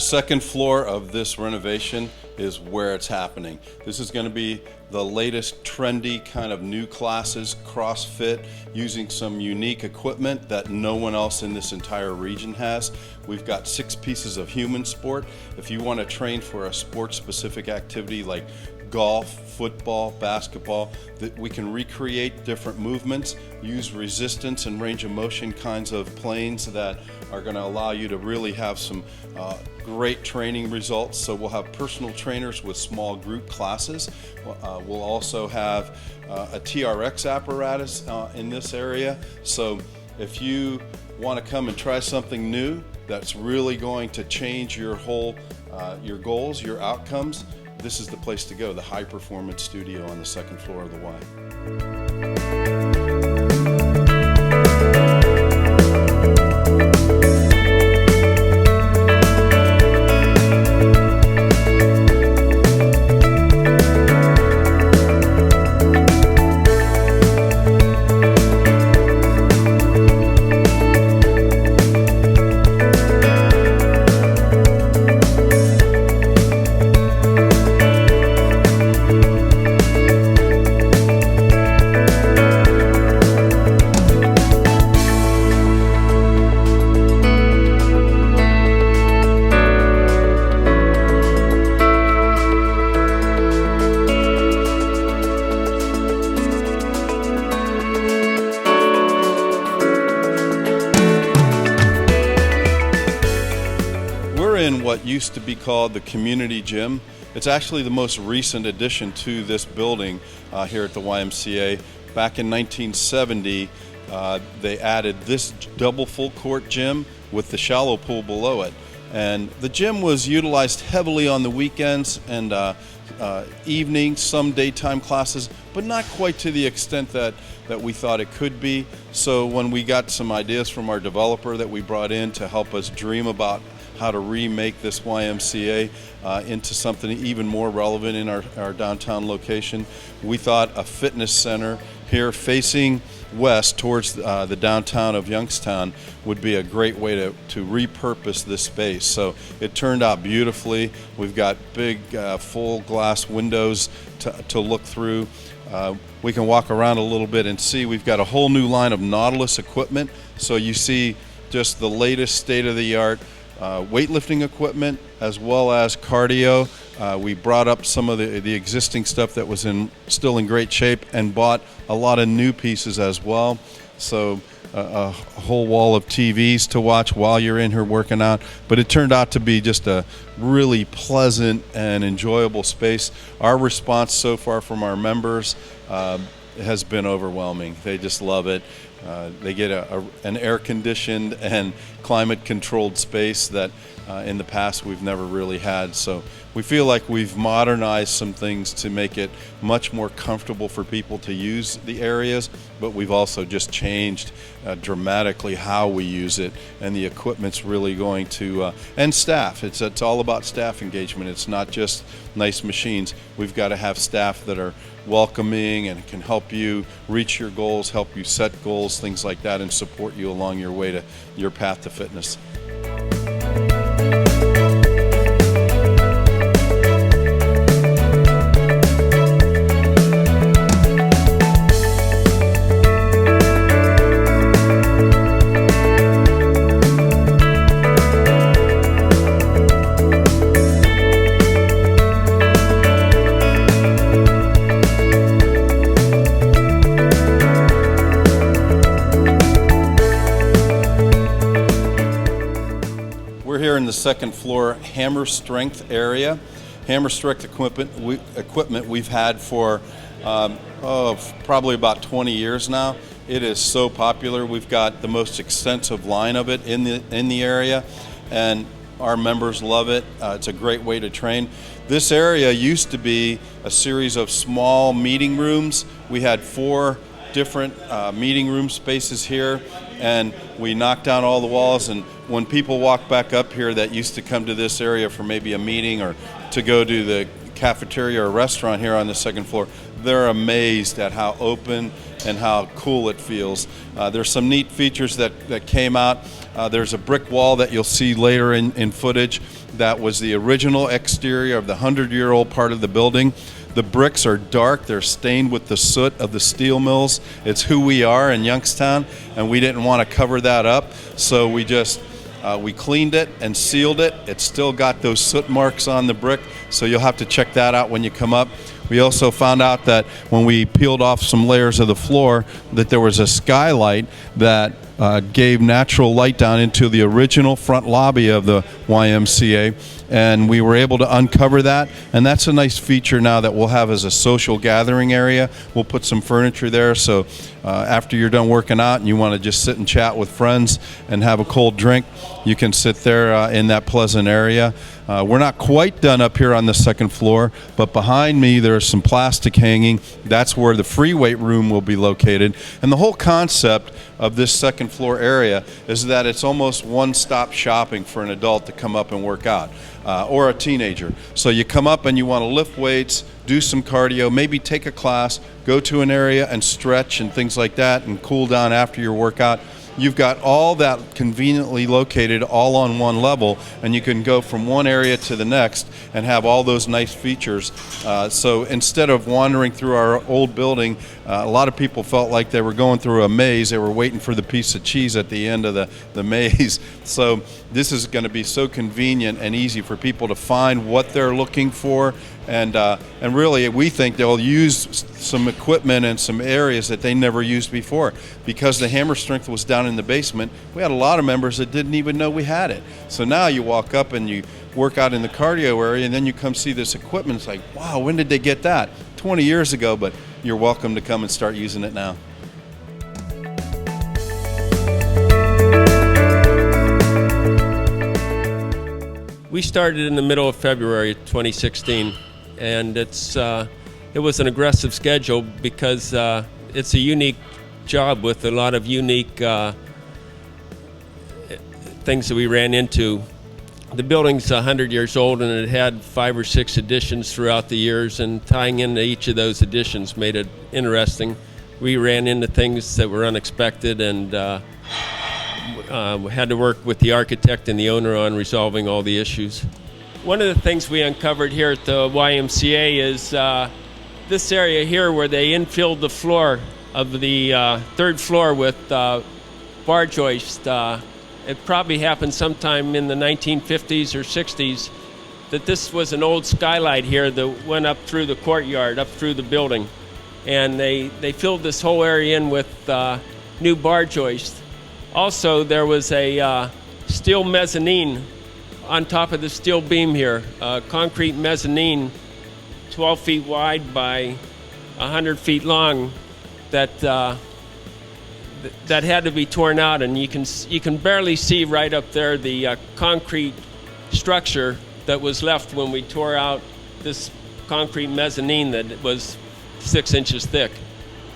second floor of this renovation is where it's happening. This is going to be the latest trendy kind of new classes, CrossFit, using some unique equipment that no one else in this entire region has. We've got 6 pieces of human sport. If you want to train for a sport-specific activity like golf, football, basketball, that we can recreate different movements, use resistance and range of motion kinds of planes that are going to allow you to really have some great training results. So we'll have personal trainers with small group classes. We'll also have a TRX apparatus in this area. So if you want to come and try something new that's really going to change your whole, your goals, your outcomes, this is the place to go, the High Performance Studio on the second floor of the Y. In what used to be called the community gym. It's actually the most recent addition to this building here at the YMCA. Back in 1970, they added this double full court gym with the shallow pool below it. And the gym was utilized heavily on the weekends and evenings, some daytime classes, but not quite to the extent that we thought it could be. So when we got some ideas from our developer that we brought in to help us dream about how to remake this YMCA into something even more relevant in our downtown location, we thought a fitness center here facing west towards the downtown of Youngstown would be a great way to repurpose this space. So it turned out beautifully. We've got big full glass windows to look through. We can walk around a little bit and see we've got a whole new line of Nautilus equipment. So you see just the latest state-of-the-art weightlifting equipment as well as cardio. We brought up some of the existing stuff that was still in great shape and bought a lot of new pieces as well. So a whole wall of TVs to watch while you're in here working out. But it turned out to be just a really pleasant and enjoyable space. Our response so far from our members has been overwhelming. They just love it. They get an air-conditioned and climate-controlled space that in the past we've never really had. So we feel like we've modernized some things to make it much more comfortable for people to use the areas, but we've also just changed dramatically how we use it, and the equipment's really going to, and staff. It's all about staff engagement. It's not just nice machines. We've got to have staff that are welcoming and can help you reach your goals, help you set goals, things like that, and support you along your way to your path to fitness. Here in the second floor hammer strength area. Hammer strength equipment we've had for probably about 20 years now. It is so popular. We've got the most extensive line of it in the area, and our members love it. It's a great way to train. This area used to be a series of small meeting rooms. We had 4 different meeting room spaces here, and we knocked down all the walls, and when people walk back up here that used to come to this area for maybe a meeting or to go to the cafeteria or restaurant here on the second floor, they're amazed at how open and how cool it feels. There's some neat features that came out. There's a brick wall that you'll see later in footage that was the original exterior of the 100-year-old part of the building. The bricks are dark, they're stained with the soot of the steel mills. It's who we are in Youngstown, and we didn't want to cover that up, so we just we cleaned it and sealed it. It's still got those soot marks on the brick, so you'll have to check that out when you come up. We also found out that when we peeled off some layers of the floor that there was a skylight that gave natural light down into the original front lobby of the YMCA, and we were able to uncover that, and that's a nice feature now that we'll have as a social gathering area. We'll put some furniture there, so after you're done working out and you want to just sit and chat with friends and have a cold drink, you can sit there in that pleasant area. We're not quite done up here on the second floor, but behind me there's some plastic hanging. That's where the free weight room will be located. And the whole concept of this second floor area is that it's almost one-stop shopping for an adult to come up and work out, or a teenager. So you come up and you want to lift weights, do some cardio, maybe take a class, go to an area and stretch and things like that and cool down after your workout. You've got all that conveniently located all on one level, and you can go from one area to the next and have all those nice features. So instead of wandering through our old building, a lot of people felt like they were going through a maze. They were waiting for the piece of cheese at the end of the maze. So this is going to be so convenient and easy for people to find what they're looking for. And really, we think they'll use some equipment and some areas that they never used before. Because the hammer strength was down in the basement, we had a lot of members that didn't even know we had it. So now you walk up and you work out in the cardio area, and then you come see this equipment. It's like, wow, when did they get that? 20 years ago, but you're welcome to come and start using it now. We started in the middle of February 2016, and it was an aggressive schedule because it's a unique job with a lot of unique things that we ran into. The building's 100 years old, and it had 5 or 6 additions throughout the years, and tying into each of those additions made it interesting. We ran into things that were unexpected, and had to work with the architect and the owner on resolving all the issues. One of the things we uncovered here at the YMCA is this area here where they infilled the floor of the third floor with bar joist. It probably happened sometime in the 1950s or 60s that this was an old skylight here that went up through the courtyard, up through the building. And they filled this whole area in with new bar joist. Also, there was a steel mezzanine on top of the steel beam here, concrete mezzanine 12 feet wide by 100 feet long that had to be torn out, and you can barely see right up there the concrete structure that was left when we tore out this concrete mezzanine that was 6 inches thick.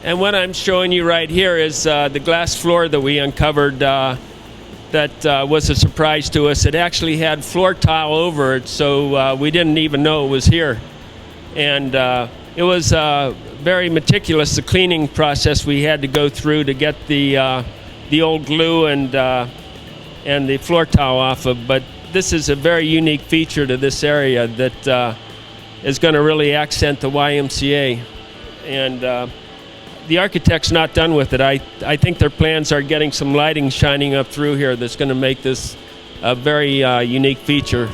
And what I'm showing you right here is the glass floor that we uncovered that was a surprise to us. It actually had floor tile over it, so we didn't even know it was here. And it was very meticulous, the cleaning process we had to go through to get the old glue and the floor tile off of. But this is a very unique feature to this area that is going to really accent the YMCA. And the architect's not done with it. I think their plans are getting some lighting shining up through here that's going to make this a very unique feature.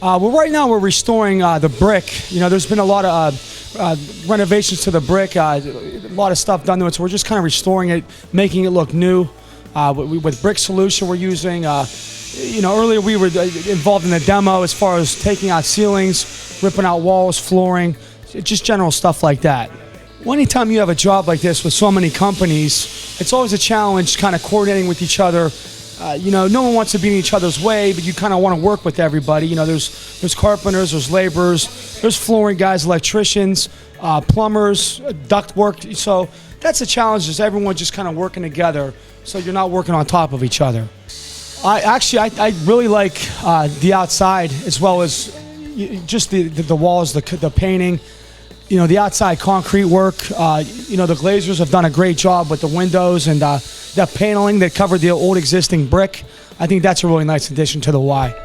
Well, right now we're restoring the brick. You know, there's been a lot of renovations to the brick, a lot of stuff done to it, so we're just kind of restoring it, making it look new. With brick solution we're using, you know, earlier we were involved in the demo as far as taking out ceilings, ripping out walls, flooring, just general stuff like that. Well, anytime you have a job like this with so many companies, it's always a challenge kind of coordinating with each other. You know, no one wants to be in each other's way, but you kind of want to work with everybody. You know, there's carpenters, there's laborers, there's flooring guys, electricians, plumbers, duct work. So that's the challenge, is everyone just kind of working together so you're not working on top of each other. I really like the outside, as well as, just the walls, the painting, the outside concrete work. The glazers have done a great job with the windows and the paneling that covered the old existing brick. I think that's a really nice addition to the Y.